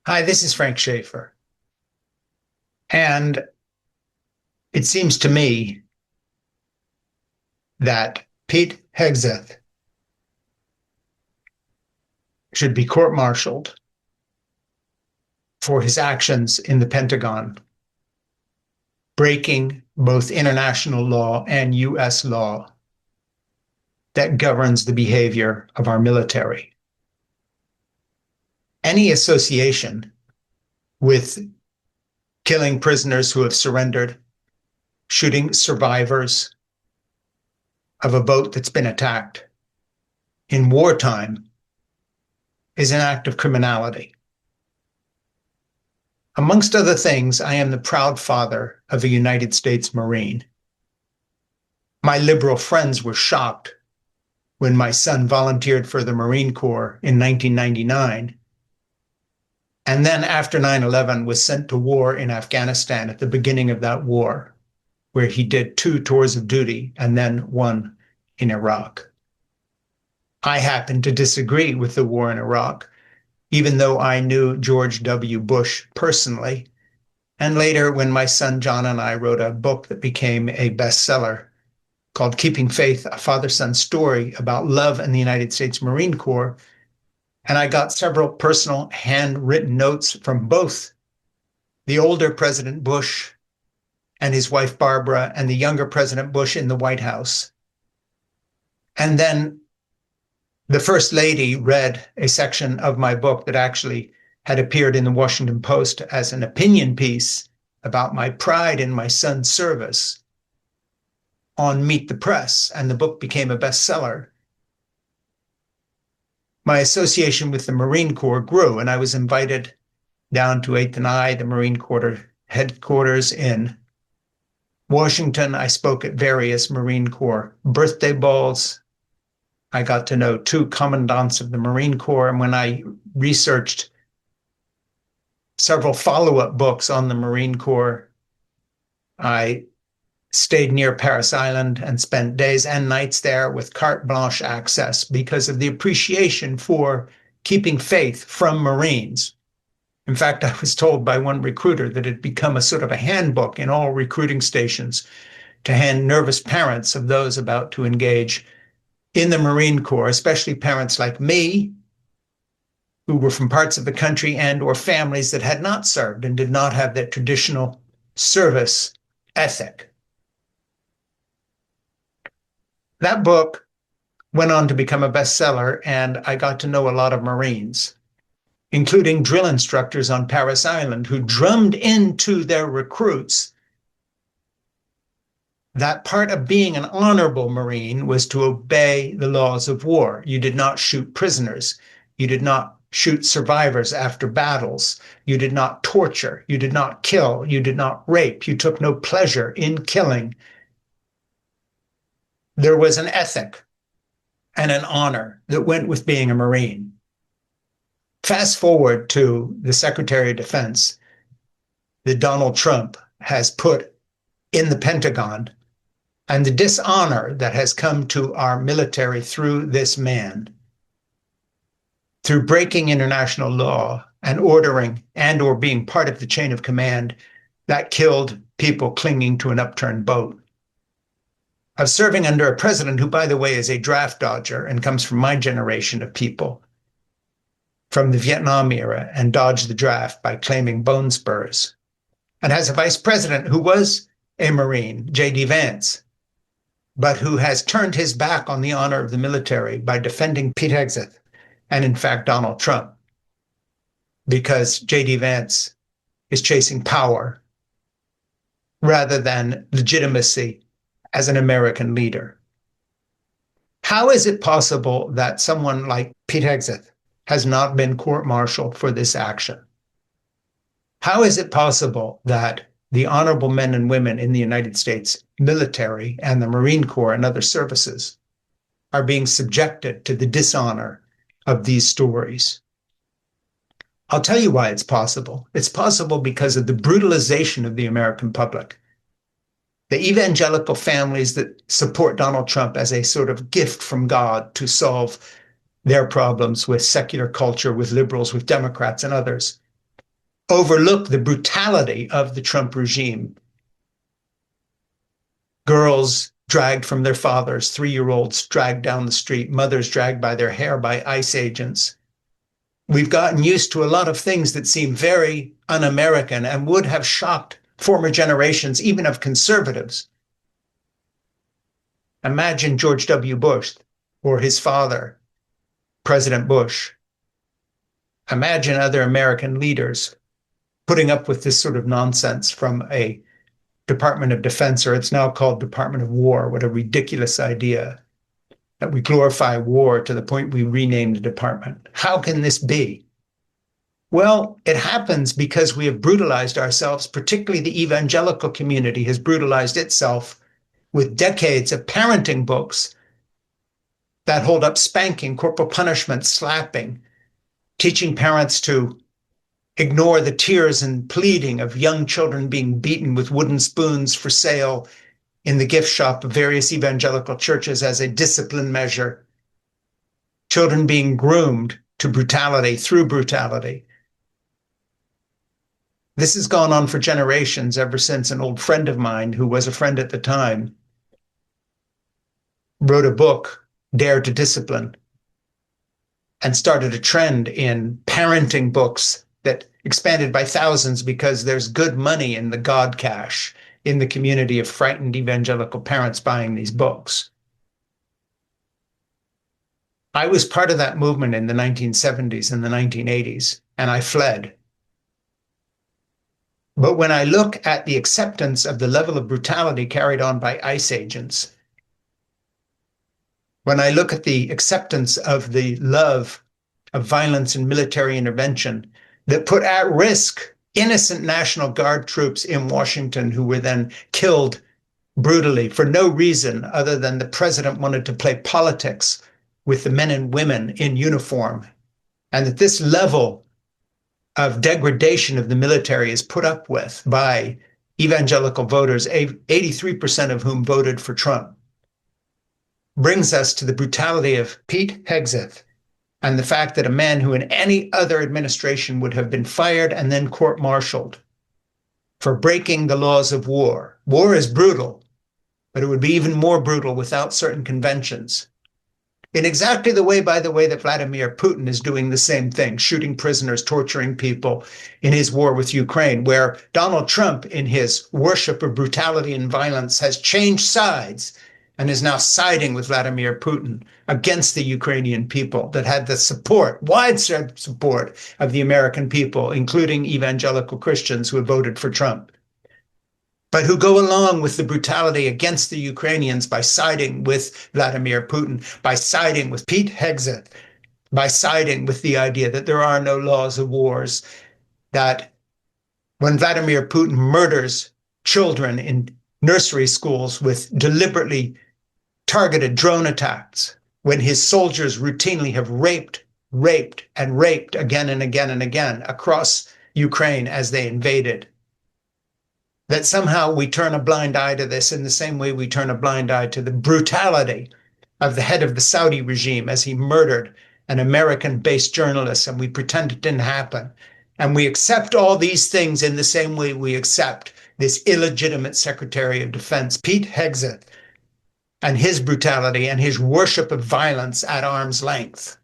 Hi, this is Frank Schaefer. And it seems to me that Pete Hegseth should be court-martialed for his actions in the Pentagon, breaking both international law and US law that governs the behavior of our military. Any association with killing prisoners who have surrendered, shooting survivors of a boat that's been attacked in wartime is an act of criminality. Amongst other things, I am the proud father of a United States Marine. My liberal friends were shocked when my son volunteered for the Marine Corps in 1999, and then after 9/11 was sent to war in Afghanistan at the beginning of that war, where he did 2 tours of duty and then 1 in Iraq. I happen to disagree with the war in Iraq, even though I knew George W. Bush personally. And later, when my son John and I wrote a book that became a bestseller called Keeping Faith, a father-son story about love in the United States Marine Corps, and I got several personal handwritten notes from both the older President Bush and his wife Barbara and the younger President Bush in the White House. And then the First Lady read a section of my book that actually had appeared in the Washington Post as an opinion piece about my pride in my son's service on Meet the Press, and the book became a bestseller. My association with the Marine Corps grew, and I was invited down to 8th and I, the Marine Corps headquarters in Washington. I spoke at various Marine Corps birthday balls. I got to know 2 commandants of the Marine Corps, and when I researched several follow-up books on the Marine Corps, I stayed near Parris Island and spent days and nights there with carte blanche access because of the appreciation for keeping faith from Marines. In fact, I was told by one recruiter that it had become a sort of a handbook in all recruiting stations to hand nervous parents of those about to engage in the Marine Corps, especially parents like me, who were from parts of the country and or families that had not served and did not have that traditional service ethic. That book went on to become a bestseller, and I got to know a lot of Marines, including drill instructors on Parris Island, who drummed into their recruits that part of being an honorable Marine was to obey the laws of war. You did not shoot prisoners. You did not shoot survivors after battles. You did not torture. You did not kill. You did not rape. You took no pleasure in killing. There was an ethic and an honor that went with being a Marine. Fast forward to the Secretary of Defense that Donald Trump has put in the Pentagon, and the dishonor that has come to our military through this man, through breaking international law and ordering and or being part of the chain of command that killed people clinging to an upturned boat, of serving under a president who, by the way, is a draft dodger and comes from my generation of people from the Vietnam era and dodged the draft by claiming bone spurs, and has a vice president who was a Marine, J.D. Vance, but who has turned his back on the honor of the military by defending Pete Hegseth and, in fact, Donald Trump, because J.D. Vance is chasing power rather than legitimacy as an American leader. How is it possible that someone like Pete Hegseth has not been court-martialed for this action? How is it possible that the honorable men and women in the United States military and the Marine Corps and other services are being subjected to the dishonor of these stories? I'll tell you why it's possible. It's possible because of the brutalization of the American public. The evangelical families that support Donald Trump as a sort of gift from God to solve their problems with secular culture, with liberals, with Democrats and others, overlook the brutality of the Trump regime. Girls dragged from their fathers, 3-year-olds dragged down the street, mothers dragged by their hair by ICE agents. We've gotten used to a lot of things that seem very un-American and would have shocked former generations, even of conservatives. Imagine George W. Bush or his father, President Bush. Imagine other American leaders putting up with this sort of nonsense from a Department of Defense, or it's now called Department of War. What a ridiculous idea that we glorify war to the point we rename the department. How can this be? Well, it happens because we have brutalized ourselves, particularly the evangelical community has brutalized itself with decades of parenting books that hold up spanking, corporal punishment, slapping, teaching parents to ignore the tears and pleading of young children being beaten with wooden spoons for sale in the gift shop of various evangelical churches as a discipline measure. Children being groomed to brutality through brutality. This has gone on for generations, ever since an old friend of mine, who was a friend at the time, wrote a book, Dare to Discipline, and started a trend in parenting books that expanded by thousands because there's good money in the God cache in the community of frightened evangelical parents buying these books. I was part of that movement in the 1970s and the 1980s, and I fled. But when I look at the acceptance of the level of brutality carried on by ICE agents, when I look at the acceptance of the love of violence and military intervention that put at risk innocent National Guard troops in Washington who were then killed brutally for no reason other than the president wanted to play politics with the men and women in uniform, and that this level of degradation of the military is put up with by evangelical voters, 83% of whom voted for Trump, brings us to the brutality of Pete Hegseth and the fact that a man who in any other administration would have been fired and then court-martialed for breaking the laws of war. War is brutal, but it would be even more brutal without certain conventions. In exactly the way, by the way, that Vladimir Putin is doing the same thing, shooting prisoners, torturing people in his war with Ukraine, where Donald Trump, in his worship of brutality and violence, has changed sides and is now siding with Vladimir Putin against the Ukrainian people that had the support, widespread support of the American people, including evangelical Christians who have voted for Trump, but who go along with the brutality against the Ukrainians by siding with Vladimir Putin, by siding with Pete Hegseth, by siding with the idea that there are no laws of wars, that when Vladimir Putin murders children in nursery schools with deliberately targeted drone attacks, when his soldiers routinely have raped again and again and again across Ukraine as they invaded, that somehow we turn a blind eye to this in the same way we turn a blind eye to the brutality of the head of the Saudi regime as he murdered an American-based journalist, and we pretend it didn't happen. And we accept all these things in the same way we accept this illegitimate Secretary of Defense, Pete Hegseth, and his brutality and his worship of violence at arm's length.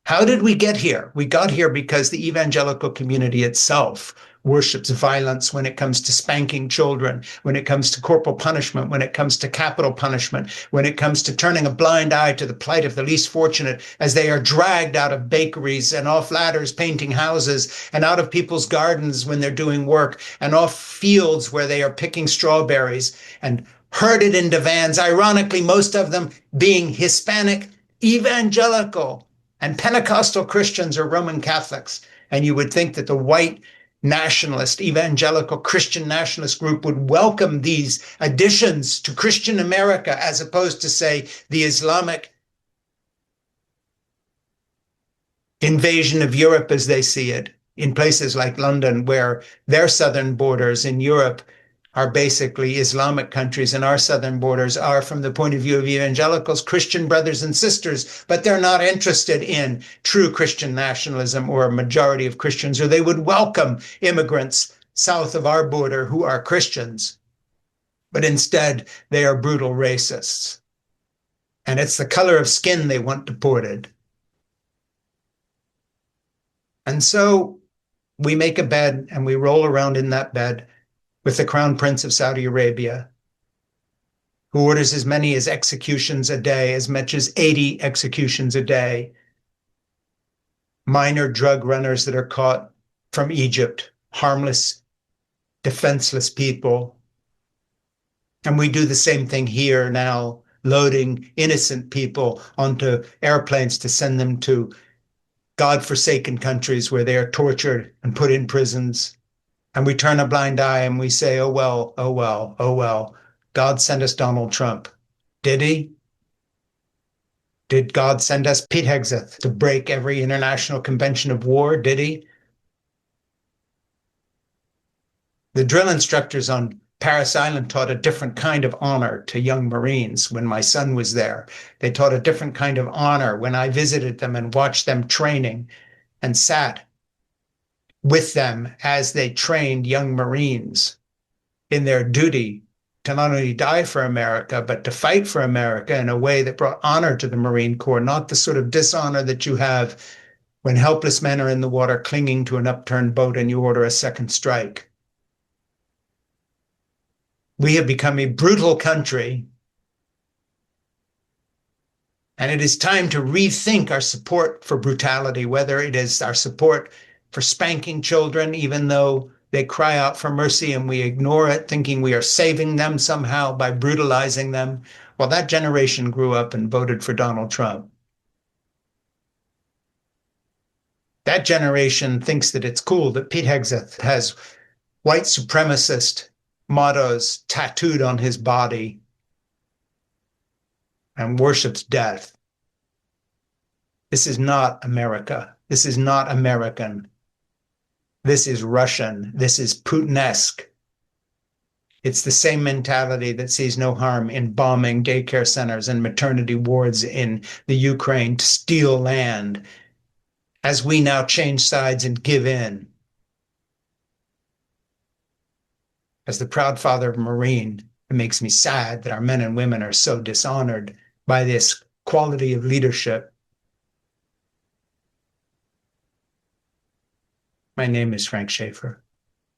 How did we get here? We got here because the evangelical community itself worships violence when it comes to spanking children, when it comes to corporal punishment, when it comes to capital punishment, when it comes to turning a blind eye to the plight of the least fortunate as they are dragged out of bakeries and off ladders painting houses and out of people's gardens when they're doing work and off fields where they are picking strawberries and herded into vans, ironically, most of them being Hispanic, evangelical, and Pentecostal Christians or Roman Catholics. And you would think that the white nationalist, evangelical Christian nationalist group would welcome these additions to Christian America as opposed to, say, the Islamic invasion of Europe as they see it in places like London, where their southern borders in Europe are basically Islamic countries, and our southern borders are, from the point of view of evangelicals, Christian brothers and sisters, but they're not interested in true Christian nationalism or a majority of Christians, or they would welcome immigrants south of our border who are Christians, but instead they are brutal racists. And it's the color of skin they want deported. And so we make a bed and we roll around in that bed with the Crown Prince of Saudi Arabia, who orders as many as executions a day, as much as 80 executions a day. Minor drug runners that are caught from Egypt, harmless, defenseless people. And we do the same thing here now, loading innocent people onto airplanes to send them to God-forsaken countries where they are tortured and put in prisons. And we turn a blind eye and we say, oh, well, oh, well, oh, well. God sent us Donald Trump. Did he? Did God send us Pete Hegseth to break every international convention of war? Did he? The drill instructors on Paris Island taught a different kind of honor to young Marines when my son was there. They taught a different kind of honor when I visited them and watched them training and sat with them as they trained young Marines in their duty to not only die for America, but to fight for America in a way that brought honor to the Marine Corps, not the sort of dishonor that you have when helpless men are in the water clinging to an upturned boat and you order a second strike. We have become a brutal country, and it is time to rethink our support for brutality, whether it is our support for spanking children, even though they cry out for mercy and we ignore it, thinking we are saving them somehow by brutalizing them. Well, that generation grew up and voted for Donald Trump. That generation thinks that it's cool that Pete Hegseth has white supremacist mottos tattooed on his body and worships death. This is not America. This is not American. This is Russian. This is Putin-esque. It's the same mentality that sees no harm in bombing daycare centers and maternity wards in the Ukraine to steal land, as we now change sides and give in. As the proud father of a Marine, it makes me sad that our men and women are so dishonored by this quality of leadership. My name is Frank Schaefer.